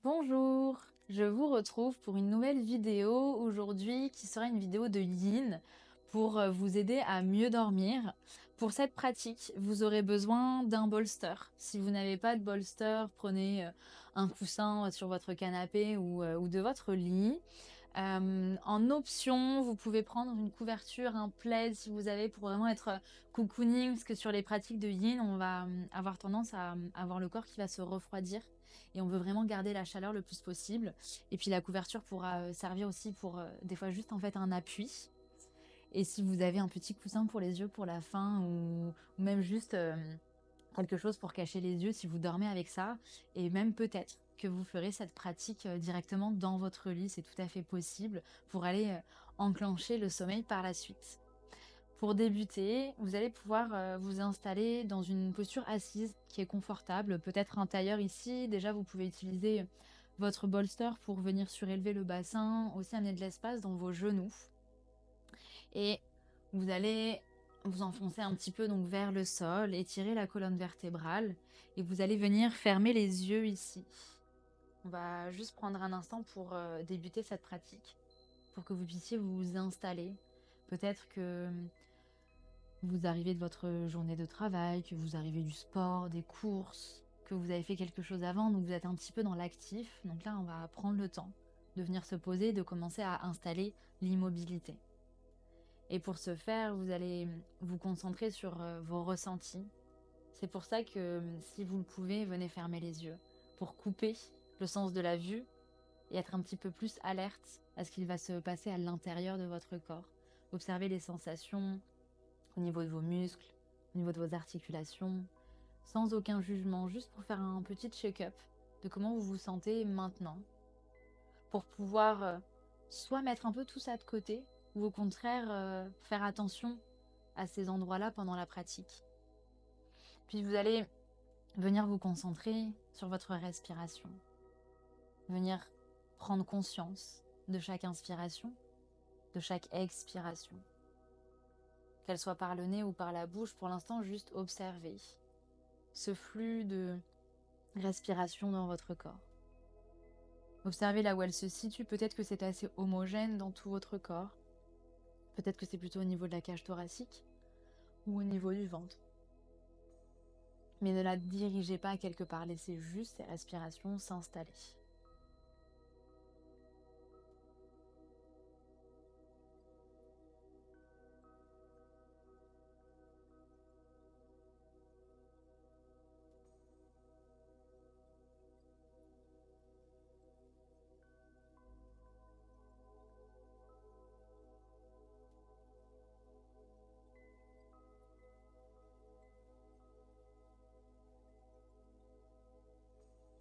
Bonjour, je vous retrouve pour une nouvelle vidéo aujourd'hui qui sera une vidéo de Yin pour vous aider à mieux dormir. Pour cette pratique, vous aurez besoin d'un bolster. Si vous n'avez pas de bolster, prenez un coussin sur votre canapé ou de votre lit. En option, vous pouvez prendre une couverture, un plaid si vous avez pour vraiment être cocooning, parce que sur les pratiques de Yin, on va avoir tendance à avoir le corps qui va se refroidir et on veut vraiment garder la chaleur le plus possible. Et puis la couverture pourra servir aussi pour des fois juste en fait un appui. Et si vous avez un petit coussin pour les yeux pour la fin ou même juste quelque chose pour cacher les yeux si vous dormez avec ça. Et même peut-être que vous ferez cette pratique directement dans votre lit, c'est tout à fait possible pour aller enclencher le sommeil par la suite. Pour débuter, vous allez pouvoir vous installer dans une posture assise qui est confortable, peut-être un tailleur ici. Déjà, vous pouvez utiliser votre bolster pour venir surélever le bassin, aussi amener de l'espace dans vos genoux. Et vous allez vous enfoncer un petit peu donc vers le sol, étirer la colonne vertébrale et vous allez venir fermer les yeux ici. On va juste prendre un instant pour débuter cette pratique, pour que vous puissiez vous installer. Peut-être que vous arrivez de votre journée de travail, que vous arrivez du sport, des courses, que vous avez fait quelque chose avant, donc vous êtes un petit peu dans l'actif. Donc là, on va prendre le temps de venir se poser, de commencer à installer l'immobilité. Et pour ce faire, vous allez vous concentrer sur vos ressentis. C'est pour ça que si vous le pouvez, venez fermer les yeux pour couper le sens de la vue et être un petit peu plus alerte à ce qu'il va se passer à l'intérieur de votre corps. Observez les sensations au niveau de vos muscles, au niveau de vos articulations, sans aucun jugement, juste pour faire un petit check-up de comment vous vous sentez maintenant, pour pouvoir soit mettre un peu tout ça de côté, ou au contraire faire attention à ces endroits-là pendant la pratique. Puis vous allez venir vous concentrer sur votre respiration, venir prendre conscience de chaque inspiration, de chaque expiration. Qu'elle soit par le nez ou par la bouche, pour l'instant juste observer ce flux de respiration dans votre corps. Observez là où elle se situe, peut-être que c'est assez homogène dans tout votre corps, peut-être que c'est plutôt au niveau de la cage thoracique ou au niveau du ventre. Mais ne la dirigez pas quelque part, laissez juste ces respirations s'installer.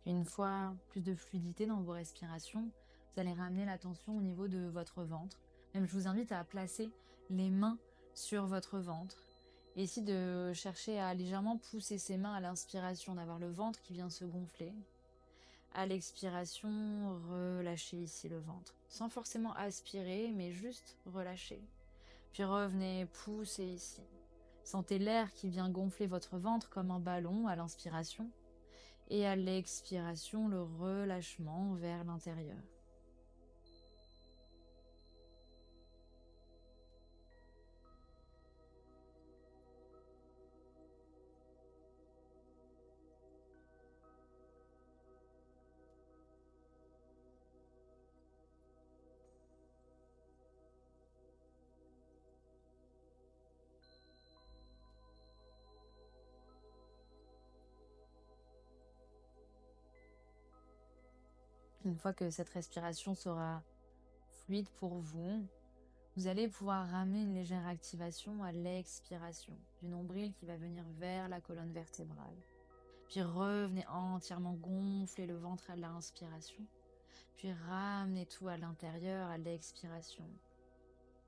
Une fois plus de fluidité dans vos respirations, vous allez ramener l'attention au niveau de votre ventre. Même je vous invite à placer les mains sur votre ventre. Et ici de chercher à légèrement pousser ses mains à l'inspiration, d'avoir le ventre qui vient se gonfler. À l'expiration, relâchez ici le ventre. Sans forcément aspirer, mais juste relâcher. Puis revenez pousser ici. Sentez l'air qui vient gonfler votre ventre comme un ballon à l'inspiration. Et à l'expiration, le relâchement vers l'intérieur. Une fois que cette respiration sera fluide pour vous, vous allez pouvoir ramener une légère activation à l'expiration du nombril qui va venir vers la colonne vertébrale. Puis revenez entièrement gonfler le ventre à l'inspiration. Puis ramenez tout à l'intérieur à l'expiration.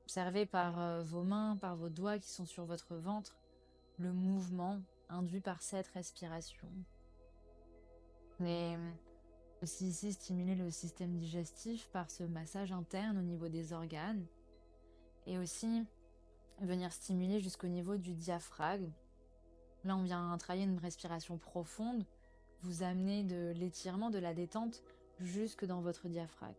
Observez par vos mains, par vos doigts qui sont sur votre ventre, le mouvement induit par cette respiration. Et aussi ici stimuler le système digestif par ce massage interne au niveau des organes. Et aussi venir stimuler jusqu'au niveau du diaphragme. Là, on vient travailler une respiration profonde, vous amener de l'étirement, de la détente jusque dans votre diaphragme.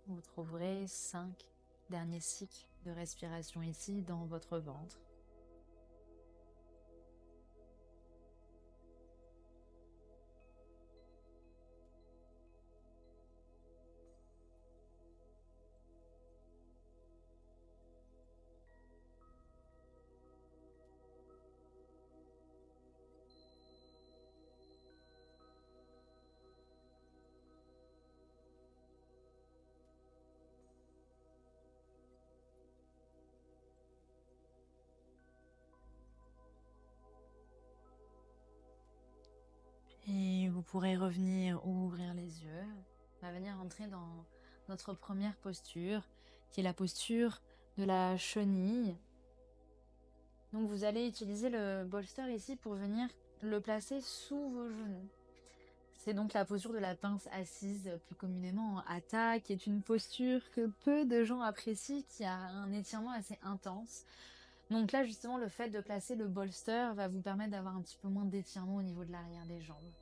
Vous trouverez 5 derniers cycles de respiration ici dans votre ventre. Et vous pourrez revenir ou ouvrir les yeux. On va venir entrer dans notre première posture, qui est la posture de la chenille. Donc vous allez utiliser le bolster ici pour venir le placer sous vos genoux. C'est donc la posture de la pince assise, plus communément en hatha, qui est une posture que peu de gens apprécient, qui a un étirement assez intense. Donc là, justement, le fait de placer le bolster va vous permettre d'avoir un petit peu moins d'étirement au niveau de l'arrière des jambes.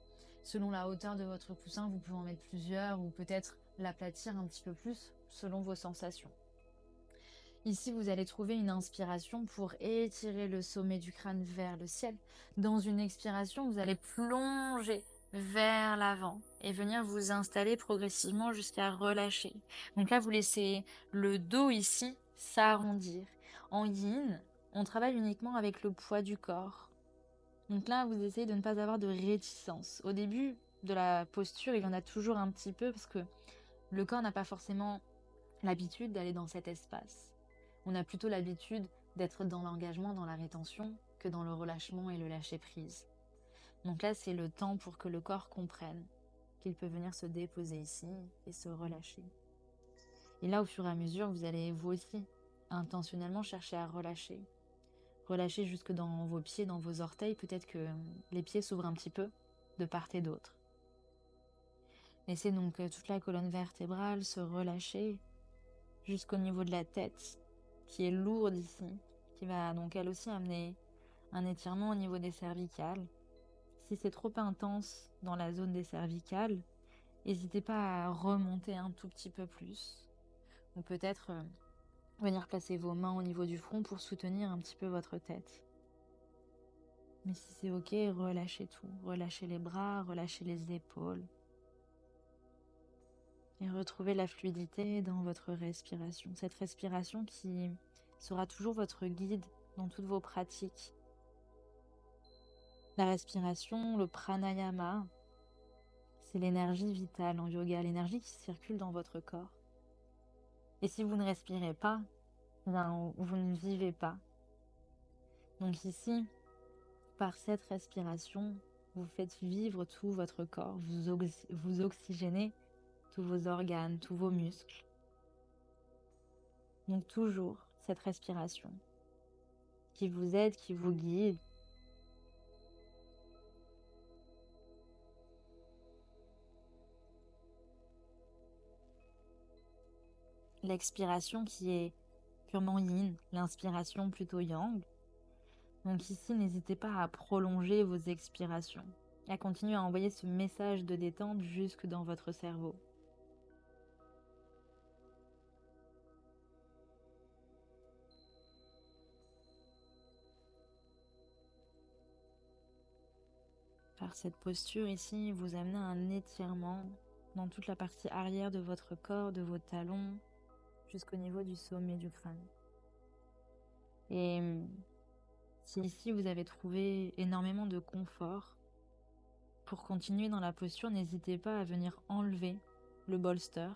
Selon la hauteur de votre coussin, vous pouvez en mettre plusieurs ou peut-être l'aplatir un petit peu plus selon vos sensations. Ici, vous allez trouver une inspiration pour étirer le sommet du crâne vers le ciel. Dans une expiration, vous allez plonger vers l'avant et venir vous installer progressivement jusqu'à relâcher. Donc là, vous laissez le dos ici s'arrondir. En yin, on travaille uniquement avec le poids du corps. Donc là, vous essayez de ne pas avoir de réticence. Au début de la posture, il y en a toujours un petit peu parce que le corps n'a pas forcément l'habitude d'aller dans cet espace. On a plutôt l'habitude d'être dans l'engagement, dans la rétention, que dans le relâchement et le lâcher-prise. Donc là, c'est le temps pour que le corps comprenne qu'il peut venir se déposer ici et se relâcher. Et là, au fur et à mesure, vous allez vous aussi intentionnellement chercher à relâcher. Relâchez jusque dans vos pieds, dans vos orteils. Peut-être que les pieds s'ouvrent un petit peu de part et d'autre. Laissez donc toute la colonne vertébrale se relâcher jusqu'au niveau de la tête, qui est lourde ici, qui va donc elle aussi amener un étirement au niveau des cervicales. Si c'est trop intense dans la zone des cervicales, n'hésitez pas à remonter un tout petit peu plus. Ou peut-être venir placer vos mains au niveau du front pour soutenir un petit peu votre tête. Mais si c'est ok, relâchez tout. Relâchez les bras, relâchez les épaules. Et retrouvez la fluidité dans votre respiration. Cette respiration qui sera toujours votre guide dans toutes vos pratiques. La respiration, le pranayama, c'est l'énergie vitale en yoga, l'énergie qui circule dans votre corps. Et si vous ne respirez pas, vous ne vivez pas. Donc ici, par cette respiration, vous faites vivre tout votre corps, vous oxygénez tous vos organes, tous vos muscles. Donc toujours cette respiration qui vous aide, qui vous guide. L'expiration qui est purement yin, l'inspiration plutôt yang. Donc ici, n'hésitez pas à prolonger vos expirations, à continuer à envoyer ce message de détente jusque dans votre cerveau. Par cette posture ici, vous amenez un étirement dans toute la partie arrière de votre corps, de vos talons, jusqu'au niveau du sommet du crâne. Et si ici vous avez trouvé énormément de confort, pour continuer dans la posture, n'hésitez pas à venir enlever le bolster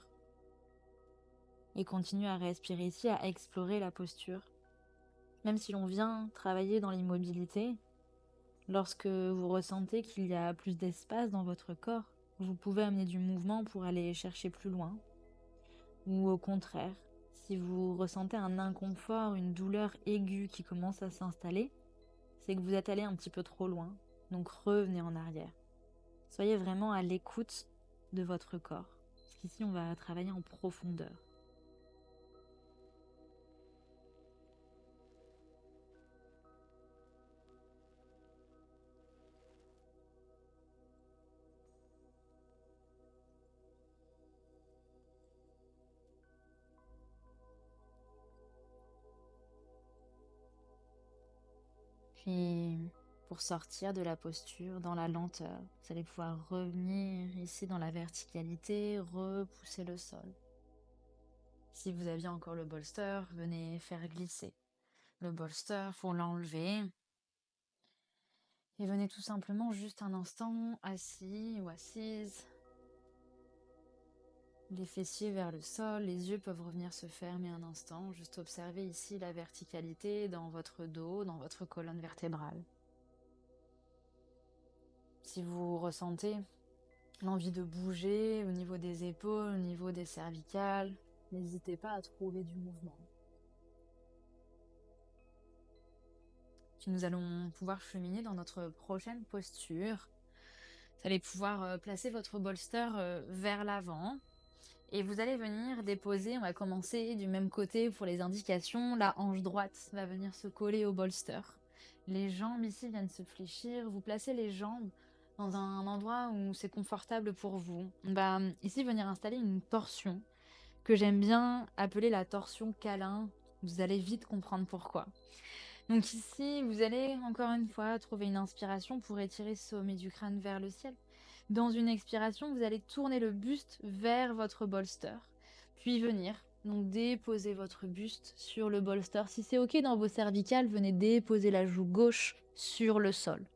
et continuez à respirer ici, à explorer la posture. Même si l'on vient travailler dans l'immobilité, lorsque vous ressentez qu'il y a plus d'espace dans votre corps, vous pouvez amener du mouvement pour aller chercher plus loin. Ou au contraire, si vous ressentez un inconfort, une douleur aiguë qui commence à s'installer, c'est que vous êtes allé un petit peu trop loin. Donc revenez en arrière. Soyez vraiment à l'écoute de votre corps. Parce qu'ici, on va travailler en profondeur. Puis, pour sortir de la posture, dans la lenteur, vous allez pouvoir revenir ici dans la verticalité, repousser le sol. Si vous aviez encore le bolster, venez faire glisser. Le bolster, faut l'enlever. Et venez tout simplement juste un instant assis ou assise. Les fessiers vers le sol, les yeux peuvent revenir se fermer un instant. Juste observez ici la verticalité dans votre dos, dans votre colonne vertébrale. Si vous ressentez l'envie de bouger au niveau des épaules, au niveau des cervicales, n'hésitez pas à trouver du mouvement. Puis nous allons pouvoir cheminer dans notre prochaine posture. Vous allez pouvoir placer votre bolster vers l'avant et vous allez venir déposer, on va commencer du même côté pour les indications, la hanche droite va venir se coller au bolster. Les jambes ici viennent se fléchir, vous placez les jambes dans un endroit où c'est confortable pour vous. On va ici venir installer une torsion que j'aime bien appeler la torsion câlin. Vous allez vite comprendre pourquoi. Donc ici, vous allez encore une fois trouver une inspiration pour étirer le sommet du crâne vers le ciel. Dans une expiration, vous allez tourner le buste vers votre bolster, puis venir donc déposer votre buste sur le bolster. Si c'est ok dans vos cervicales, venez déposer la joue gauche sur le sol,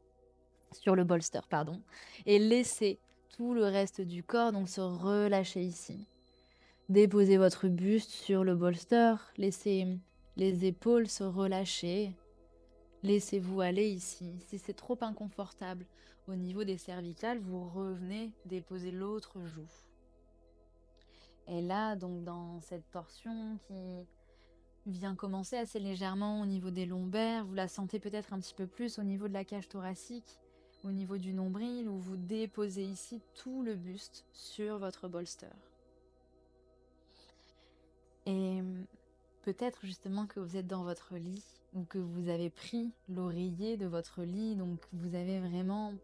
sur le bolster, pardon, et laissez tout le reste du corps donc se relâcher ici. Déposez votre buste sur le bolster, laissez les épaules se relâcher. Laissez-vous aller ici. Si c'est trop inconfortable au niveau des cervicales, vous revenez déposer l'autre joue. Et là, donc dans cette torsion qui vient commencer assez légèrement au niveau des lombaires, vous la sentez peut-être un petit peu plus au niveau de la cage thoracique, au niveau du nombril, où vous déposez ici tout le buste sur votre bolster. Et peut-être justement que vous êtes dans votre lit ou que vous avez pris l'oreiller de votre lit, donc vous avez vraiment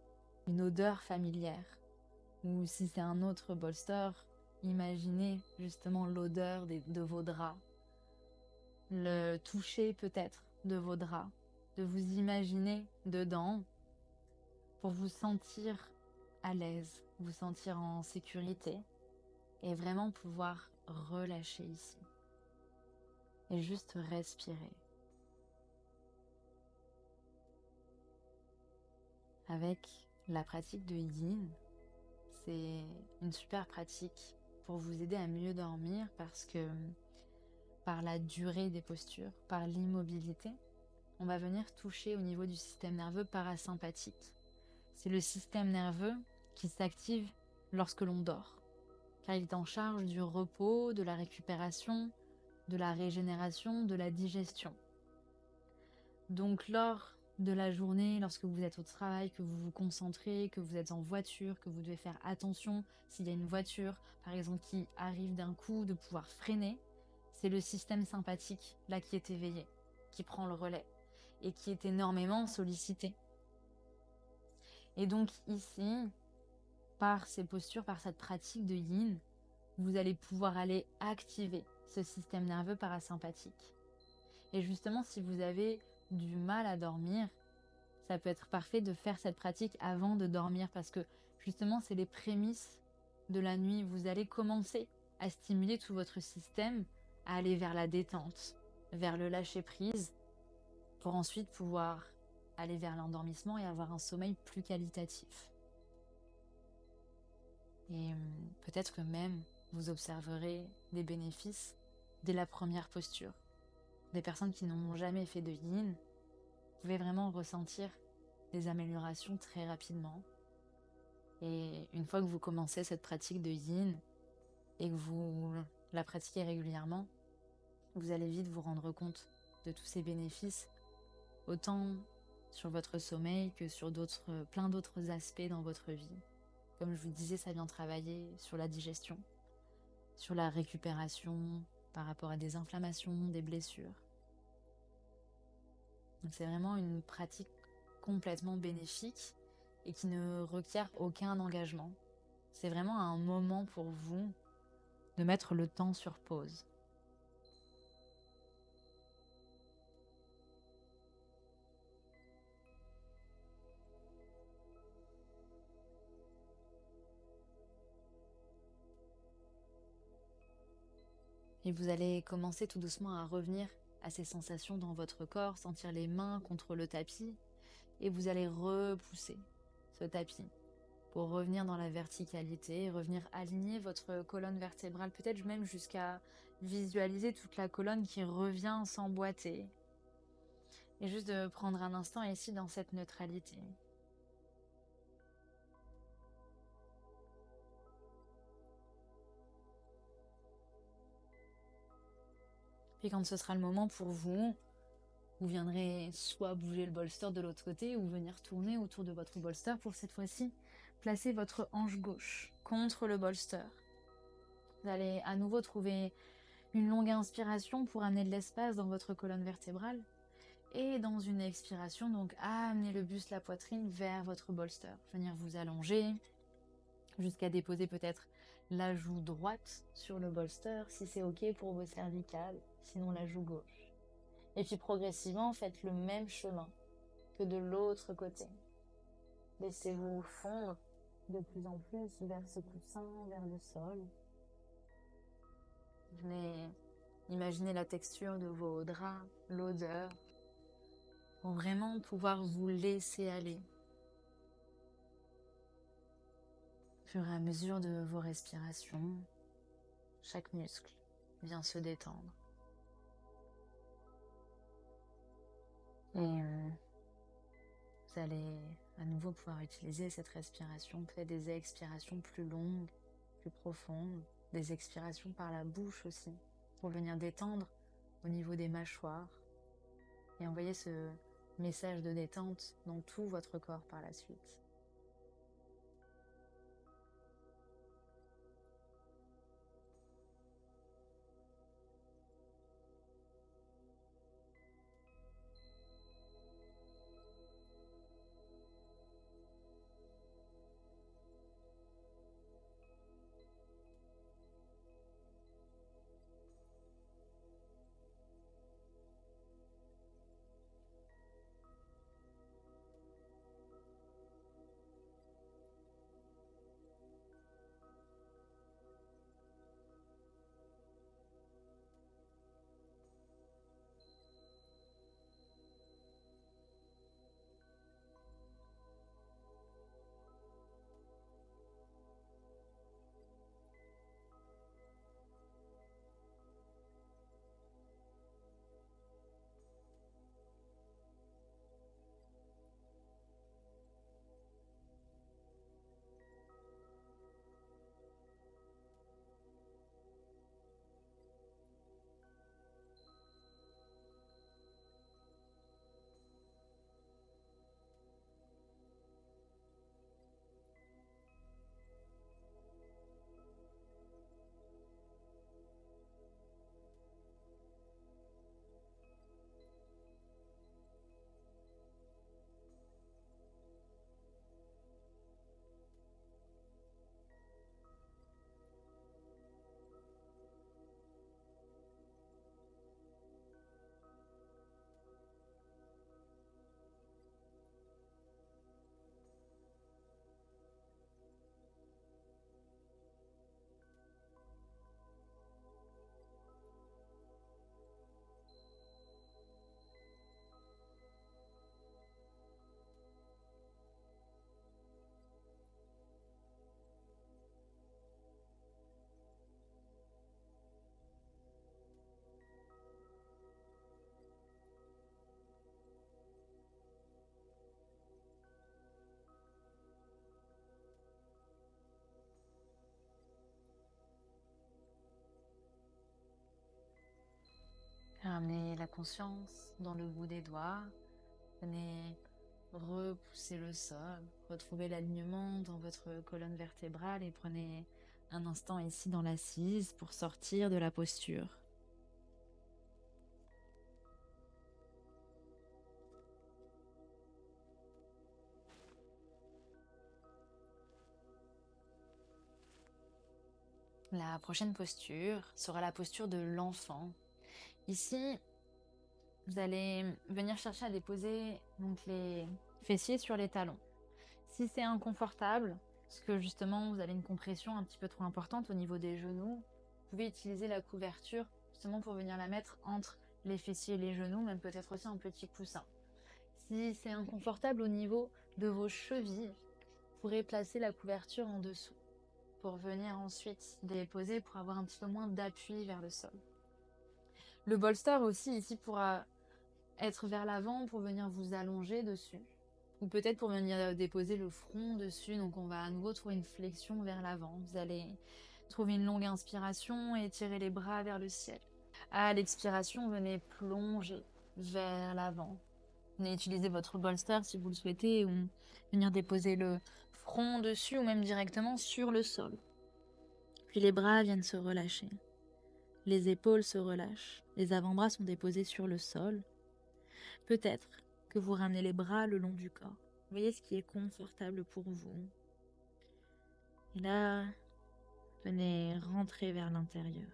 une odeur familière. Ou si c'est un autre bolster, imaginez justement l'odeur de vos draps, le toucher peut-être de vos draps, de vous imaginer dedans pour vous sentir à l'aise, vous sentir en sécurité et vraiment pouvoir relâcher ici. Et juste respirer. Avec la pratique de Yin, c'est une super pratique pour vous aider à mieux dormir parce que par la durée des postures, par l'immobilité, on va venir toucher au niveau du système nerveux parasympathique. C'est le système nerveux qui s'active lorsque l'on dort, car il est en charge du repos, de la récupération, de la régénération, de la digestion. Donc lors de la journée, lorsque vous êtes au travail, que vous vous concentrez, que vous êtes en voiture, que vous devez faire attention s'il y a une voiture, par exemple, qui arrive d'un coup, de pouvoir freiner, c'est le système sympathique là qui est éveillé, qui prend le relais et qui est énormément sollicité. Et donc ici, par ces postures, par cette pratique de Yin, vous allez pouvoir aller activer ce système nerveux parasympathique. Et justement, si vous avez du mal à dormir, ça peut être parfait de faire cette pratique avant de dormir parce que justement, c'est les prémices de la nuit. Vous allez commencer à stimuler tout votre système, à aller vers la détente, vers le lâcher-prise, pour ensuite pouvoir aller vers l'endormissement et avoir un sommeil plus qualitatif. Et peut-être que même vous observerez des bénéfices dès la première posture. Des personnes qui n'ont jamais fait de yin, vous pouvez vraiment ressentir des améliorations très rapidement. Et une fois que vous commencez cette pratique de yin et que vous la pratiquez régulièrement, vous allez vite vous rendre compte de tous ces bénéfices, autant sur votre sommeil que sur plein d'autres aspects dans votre vie. Comme je vous disais, ça vient travailler sur la digestion, sur la récupération par rapport à des inflammations, des blessures. Donc c'est vraiment une pratique complètement bénéfique et qui ne requiert aucun engagement. C'est vraiment un moment pour vous de mettre le temps sur pause. Et vous allez commencer tout doucement à revenir à ces sensations dans votre corps, sentir les mains contre le tapis, et vous allez repousser ce tapis pour revenir dans la verticalité, revenir aligner votre colonne vertébrale, peut-être même jusqu'à visualiser toute la colonne qui revient s'emboîter. Et juste de prendre un instant ici dans cette neutralité. Puis quand ce sera le moment pour vous, vous viendrez soit bouger le bolster de l'autre côté ou venir tourner autour de votre bolster pour cette fois-ci placer votre hanche gauche contre le bolster. Vous allez à nouveau trouver une longue inspiration pour amener de l'espace dans votre colonne vertébrale et dans une expiration, donc amener le buste, la poitrine vers votre bolster. Venir vous allonger jusqu'à déposer peut-être la joue droite sur le bolster si c'est ok pour vos cervicales, sinon la joue gauche. Et puis progressivement, faites le même chemin que de l'autre côté. Laissez-vous fondre de plus en plus vers ce coussin, vers le sol. Venez imaginer la texture de vos draps, l'odeur, pour vraiment pouvoir vous laisser aller. Au fur et à mesure de vos respirations, chaque muscle vient se détendre. Et vous allez à nouveau pouvoir utiliser cette respiration, peut-être des expirations plus longues, plus profondes, des expirations par la bouche aussi, pour venir détendre au niveau des mâchoires et envoyer ce message de détente dans tout votre corps par la suite. Ramenez la conscience dans le bout des doigts. Venez repousser le sol. Retrouvez l'alignement dans votre colonne vertébrale et prenez un instant ici dans l'assise pour sortir de la posture. La prochaine posture sera la posture de l'enfant. Ici, vous allez venir chercher à déposer donc les fessiers sur les talons. Si c'est inconfortable, parce que justement vous avez une compression un petit peu trop importante au niveau des genoux, vous pouvez utiliser la couverture justement pour venir la mettre entre les fessiers et les genoux, même peut-être aussi un petit coussin. Si c'est inconfortable au niveau de vos chevilles, vous pourrez placer la couverture en dessous pour venir ensuite déposer pour avoir un petit peu moins d'appui vers le sol. Le bolster aussi ici pourra être vers l'avant pour venir vous allonger dessus. Ou peut-être pour venir déposer le front dessus. Donc on va à nouveau trouver une flexion vers l'avant. Vous allez trouver une longue inspiration et tirer les bras vers le ciel. À l'expiration, venez plonger vers l'avant. Venez utiliser votre bolster si vous le souhaitez ou venir déposer le front dessus ou même directement sur le sol. Puis les bras viennent se relâcher. Les épaules se relâchent. Les avant-bras sont déposés sur le sol. Peut-être que vous ramenez les bras le long du corps. Voyez ce qui est confortable pour vous. Et là, venez rentrer vers l'intérieur.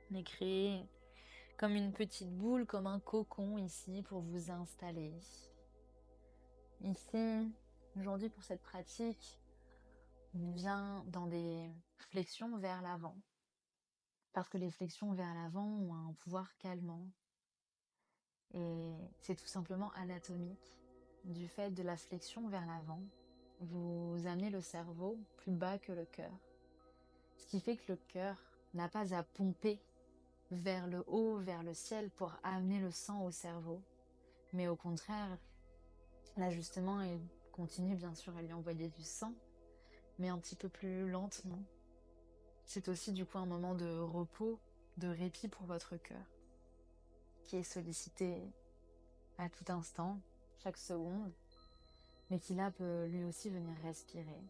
Venez créer comme une petite boule, comme un cocon ici pour vous installer. Ici, aujourd'hui pour cette pratique, on vient dans des flexions vers l'avant. Parce que les flexions vers l'avant ont un pouvoir calmant. Et c'est tout simplement anatomique. Du fait de la flexion vers l'avant, vous amenez le cerveau plus bas que le cœur. Ce qui fait que le cœur n'a pas à pomper vers le haut, vers le ciel pour amener le sang au cerveau. Mais au contraire, là justement, il continue bien sûr à lui envoyer du sang, mais un petit peu plus lentement. C'est aussi du coup un moment de repos, de répit pour votre cœur, qui est sollicité à tout instant, chaque seconde, mais qui là peut lui aussi venir respirer.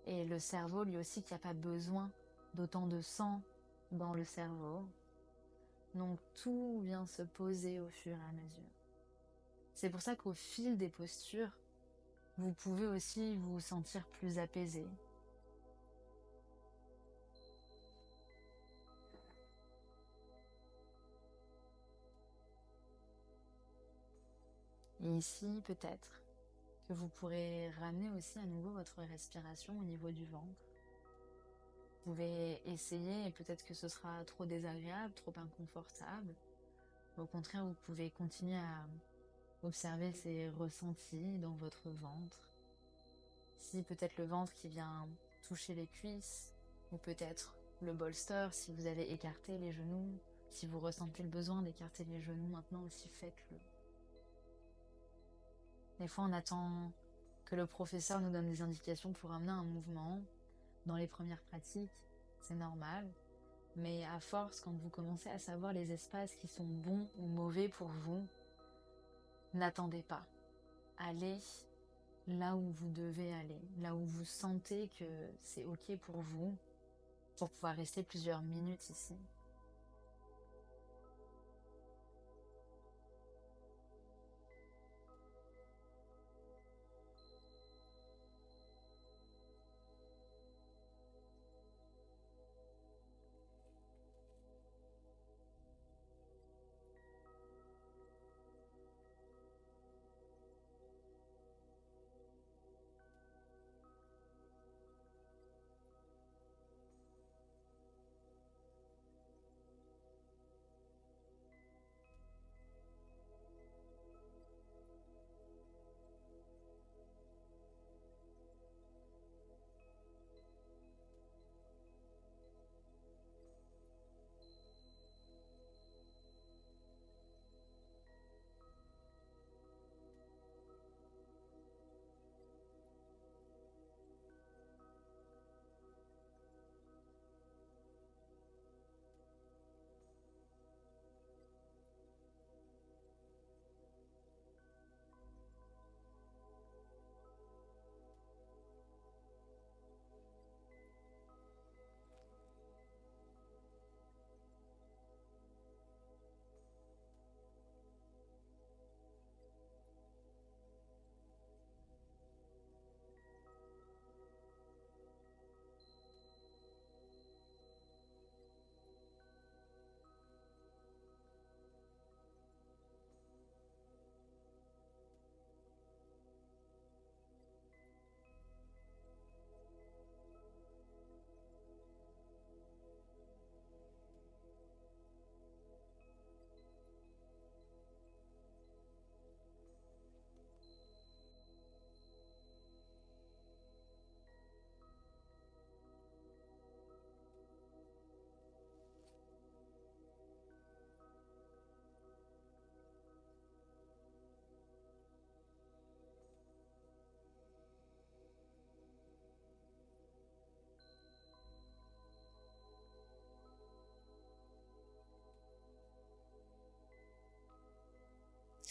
Et le cerveau lui aussi qui n'a pas besoin d'autant de sang dans le cerveau. Donc tout vient se poser au fur et à mesure. C'est pour ça qu'au fil des postures, vous pouvez aussi vous sentir plus apaisé. Et ici, peut-être que vous pourrez ramener aussi à nouveau votre respiration au niveau du ventre. Vous pouvez essayer et peut-être que ce sera trop désagréable, trop inconfortable. Au contraire, vous pouvez continuer à observer ces ressentis dans votre ventre. Si peut-être le ventre qui vient toucher les cuisses, ou peut-être le bolster si vous avez écarté les genoux. Si vous ressentez le besoin d'écarter les genoux maintenant aussi, faites-le. Des fois, on attend que le professeur nous donne des indications pour amener un mouvement. Dans les premières pratiques, c'est normal. Mais à force, quand vous commencez à savoir les espaces qui sont bons ou mauvais pour vous, n'attendez pas. Allez là où vous devez aller, là où vous sentez que c'est ok pour vous, pour pouvoir rester plusieurs minutes ici.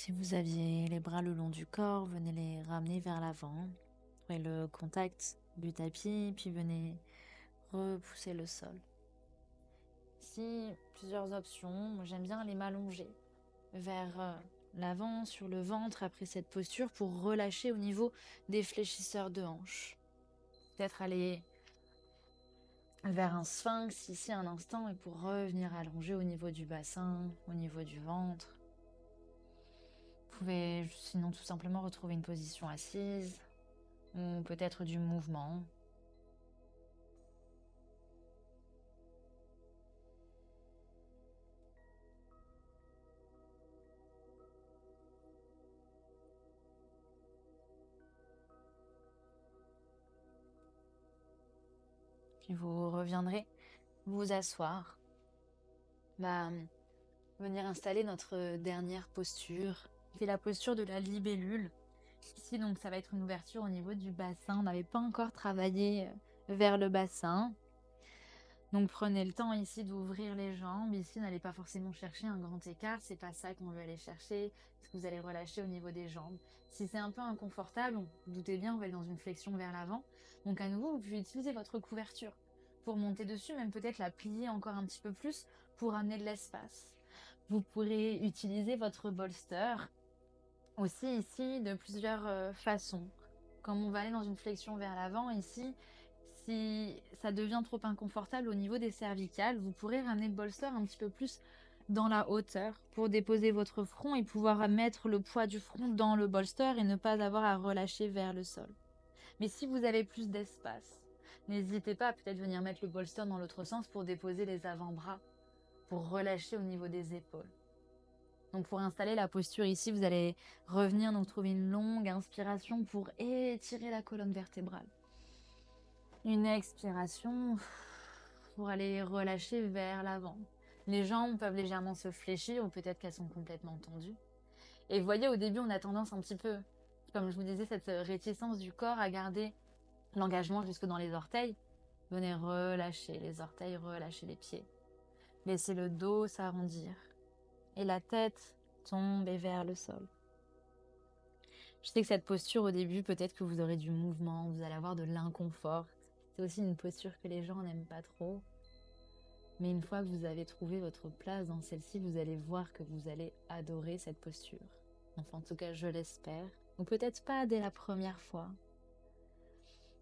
Si vous aviez les bras le long du corps, venez les ramener vers l'avant. Trouvez le contact du tapis, puis venez repousser le sol. Ici, plusieurs options. Moi, j'aime bien aller m'allonger vers l'avant, sur le ventre, après cette posture, pour relâcher au niveau des fléchisseurs de hanches. Peut-être aller vers un sphinx ici un instant, et pour revenir allonger au niveau du bassin, au niveau du ventre. Vous pouvez sinon tout simplement retrouver une position assise, ou peut-être du mouvement. Puis vous reviendrez vous asseoir. Va venir installer notre dernière posture, qui est la posture de la libellule. Ici, donc, ça va être une ouverture au niveau du bassin. On n'avait pas encore travaillé vers le bassin. Donc, prenez le temps ici d'ouvrir les jambes. Ici, n'allez pas forcément chercher un grand écart. C'est pas ça qu'on veut aller chercher. Ce que vous allez relâcher au niveau des jambes. Si c'est un peu inconfortable, vous doutez bien, on va aller dans une flexion vers l'avant. Donc, à nouveau, vous pouvez utiliser votre couverture pour monter dessus, même peut-être la plier encore un petit peu plus pour amener de l'espace. Vous pourrez utiliser votre bolster aussi ici de plusieurs façons. Comme on va aller dans une flexion vers l'avant ici, si ça devient trop inconfortable au niveau des cervicales, vous pourrez ramener le bolster un petit peu plus dans la hauteur pour déposer votre front et pouvoir mettre le poids du front dans le bolster et ne pas avoir à relâcher vers le sol. Mais si vous avez plus d'espace, n'hésitez pas à peut-être venir mettre le bolster dans l'autre sens pour déposer les avant-bras, pour relâcher au niveau des épaules. Donc pour installer la posture ici, vous allez revenir, donc trouver une longue inspiration pour étirer la colonne vertébrale. Une expiration pour aller relâcher vers l'avant. Les jambes peuvent légèrement se fléchir ou peut-être qu'elles sont complètement tendues. Et vous voyez, au début, on a tendance un petit peu, comme je vous disais, cette réticence du corps à garder l'engagement jusque dans les orteils. Venez relâcher les orteils, relâcher les pieds. Laissez le dos s'arrondir. Et la tête tomber vers le sol. Je sais que cette posture au début, peut-être que vous aurez du mouvement, vous allez avoir de l'inconfort. C'est aussi une posture que les gens n'aiment pas trop. Mais une fois que vous avez trouvé votre place dans celle-ci, vous allez voir que vous allez adorer cette posture. Enfin, en tout cas, je l'espère. Ou peut-être pas dès la première fois.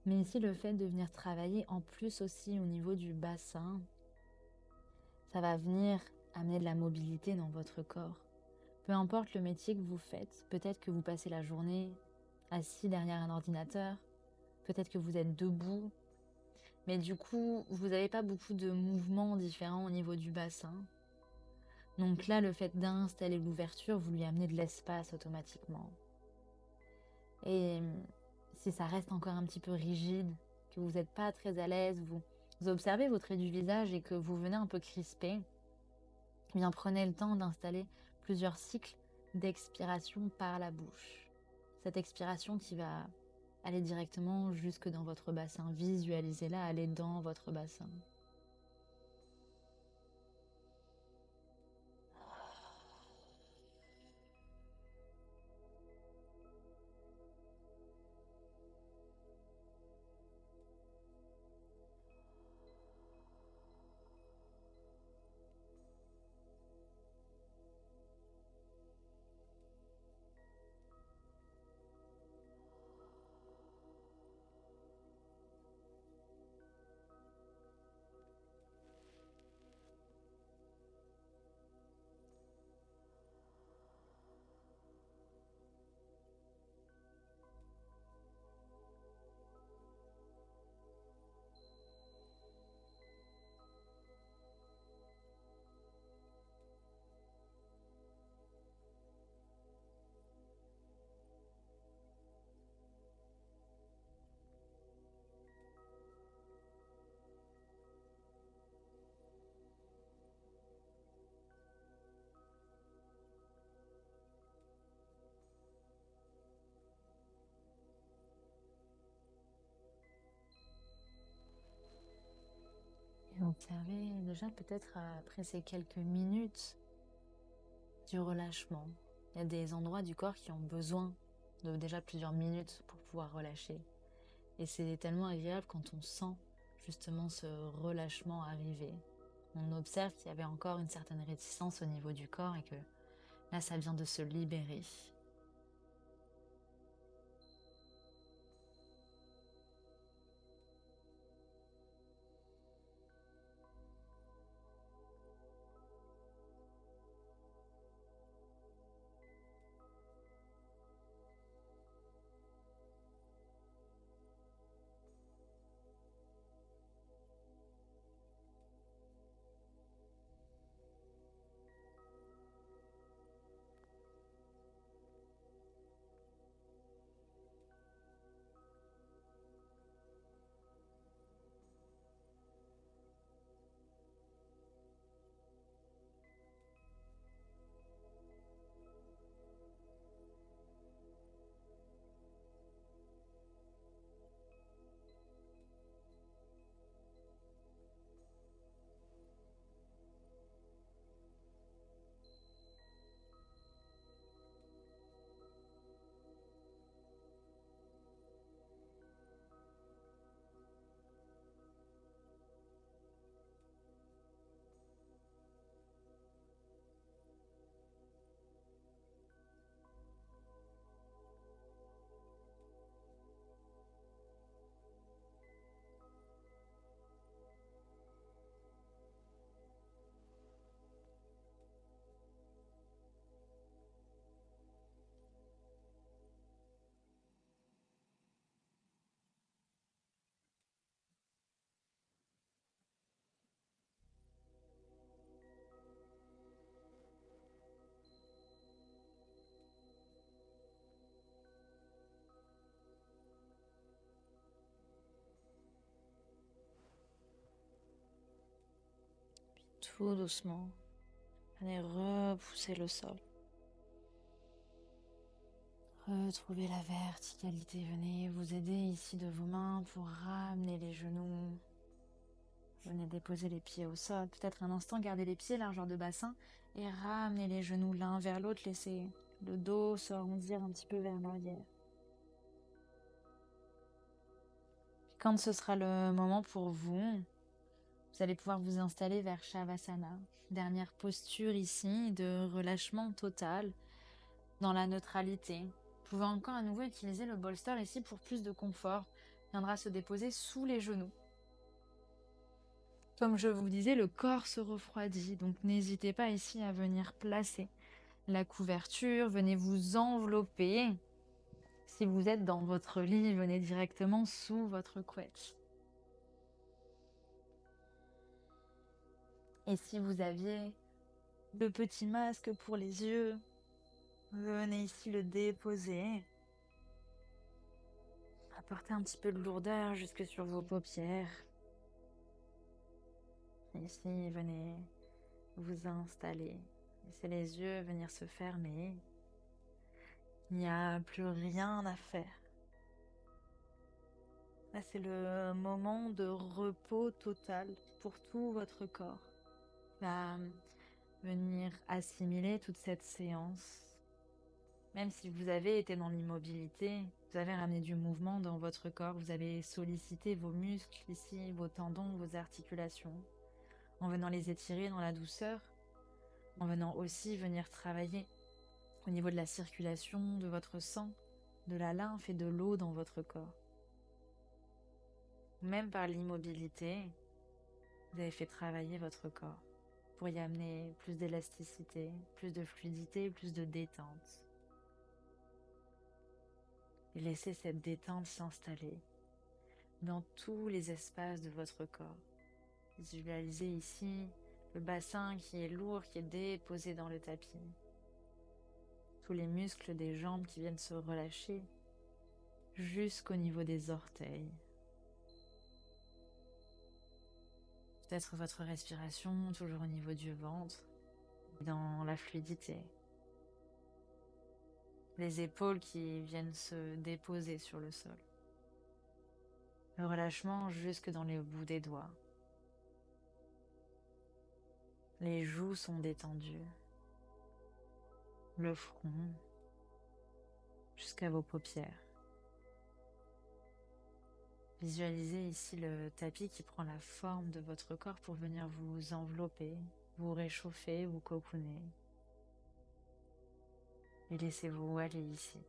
Mais ici, le fait de venir travailler en plus aussi au niveau du bassin, ça va venir amener de la mobilité dans votre corps. Peu importe le métier que vous faites, peut-être que vous passez la journée assis derrière un ordinateur, peut-être que vous êtes debout, mais du coup, vous n'avez pas beaucoup de mouvements différents au niveau du bassin. Donc là, le fait d'installer l'ouverture, vous lui amenez de l'espace automatiquement. Et si ça reste encore un petit peu rigide, que vous n'êtes pas très à l'aise, vous observez votre trait du visage et que vous venez un peu crisper, eh bien prenez le temps d'installer plusieurs cycles d'expiration par la bouche. Cette expiration qui va aller directement jusque dans votre bassin. Visualisez-la aller dans votre bassin. Et observez déjà peut-être après ces quelques minutes du relâchement, Il y a des endroits du corps qui ont besoin de déjà plusieurs minutes pour pouvoir relâcher. Et c'est tellement agréable quand on sent justement ce relâchement arriver. On observe qu'il y avait encore une certaine réticence au niveau du corps et que là, ça vient de se libérer. Tout doucement, venez repousser le sol. Retrouvez la verticalité. Venez vous aider ici de vos mains pour ramener les genoux. Venez déposer les pieds au sol. Peut-être un instant, gardez les pieds largeur de bassin et ramenez les genoux l'un vers l'autre. Laissez le dos se arrondir un petit peu vers l'arrière. Quand ce sera le moment pour vous, vous allez pouvoir vous installer vers Shavasana. Dernière posture ici de relâchement total dans la neutralité. Vous pouvez encore à nouveau utiliser le bolster ici pour plus de confort. Il viendra se déposer sous les genoux. Comme je vous disais, le corps se refroidit, donc n'hésitez pas ici à venir placer la couverture, venez vous envelopper. Si vous êtes dans votre lit, venez directement sous votre couette. Et si vous aviez le petit masque pour les yeux, venez ici le déposer. Apportez un petit peu de lourdeur jusque sur vos paupières. Ici, venez vous installer. Laissez les yeux venir se fermer. Il n'y a plus rien à faire. Là, c'est le moment de repos total pour tout votre corps. Va venir assimiler toute cette séance. Même si vous avez été dans l'immobilité, vous avez ramené du mouvement dans votre corps, vous avez sollicité vos muscles ici, vos tendons, vos articulations, en venant les étirer dans la douceur, en venant aussi venir travailler au niveau de la circulation de votre sang, de la lymphe et de l'eau dans votre corps. Même par l'immobilité, vous avez fait travailler votre corps pour y amener plus d'élasticité, plus de fluidité, plus de détente. Et laissez cette détente s'installer dans tous les espaces de votre corps. Visualisez ici le bassin qui est lourd, qui est déposé dans le tapis. Tous les muscles des jambes qui viennent se relâcher jusqu'au niveau des orteils. Peut-être votre respiration toujours au niveau du ventre, dans la fluidité. Les épaules qui viennent se déposer sur le sol. Le relâchement jusque dans les bouts des doigts. Les joues sont détendues. le front, jusqu'à vos paupières. Visualisez ici le tapis qui prend la forme de votre corps pour venir vous envelopper, vous réchauffer, vous cocooner. Et laissez-vous aller ici.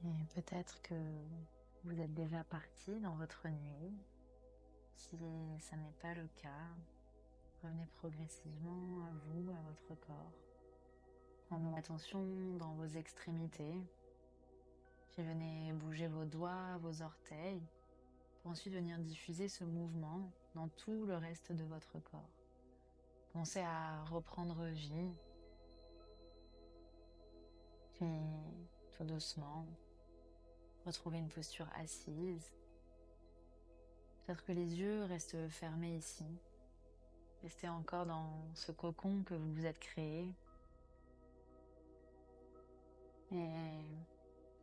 Et peut-être que vous êtes déjà parti dans votre nuit. Si ça n'est pas le cas, revenez progressivement à vous, à votre corps. Prenons attention dans vos extrémités. Puis venez bouger vos doigts, vos orteils, pour ensuite venir diffuser ce mouvement dans tout le reste de votre corps. Pensez à reprendre vie, puis tout doucement, retrouver une posture assise. Peut-être que les yeux restent fermés ici. Restez encore dans ce cocon que vous vous êtes créé. Et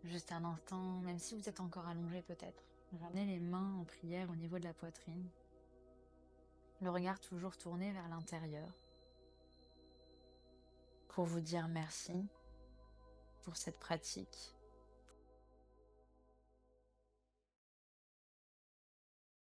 juste un instant, même si vous êtes encore allongé peut-être, ramenez les mains en prière au niveau de la poitrine. Le regard toujours tourné vers l'intérieur. Pour vous dire merci pour cette pratique.